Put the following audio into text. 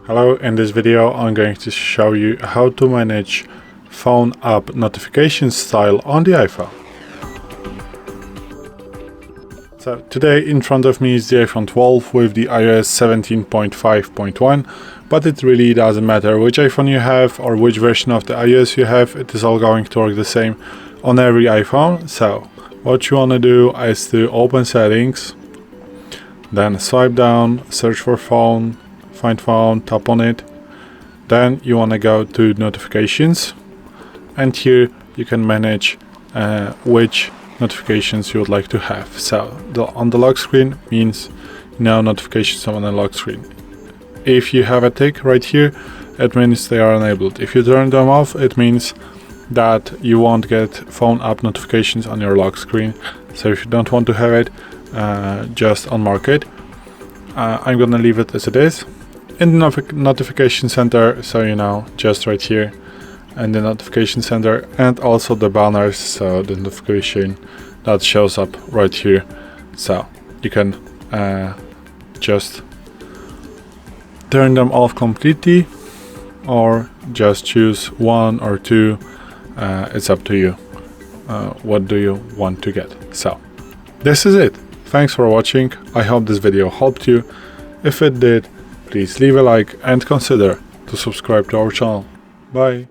Hello, in this video I'm going to show you how to manage phone app notification style on the iPhone. So today in front of me is the iPhone 12 with the iOS 17.5.1, but it really doesn't matter which iPhone you have or which version of the iOS you have, it is all going to work the same on every iPhone. So what you want to do is to open settings, then swipe down, search for phone, find phone, tap on it. Then you want to go to notifications, and here you can manage which notifications you would like to have. So on the lock screen means no notifications on the lock screen. If you have a tick right here, it means they are enabled. If you turn them off, it means that you won't get phone app notifications on your lock screen. So if you don't want to have it, just unmark it. I'm gonna leave it as it is. In the notification center, so you know, just right here, and the notification center, and also the banners, so the notification that shows up right here. So you can just turn them off completely, or just choose one or two. It's up to you. What do you want to get? So this is it. Thanks for watching. I hope this video helped you. If it did, please leave a like and consider to subscribe to our channel. Bye.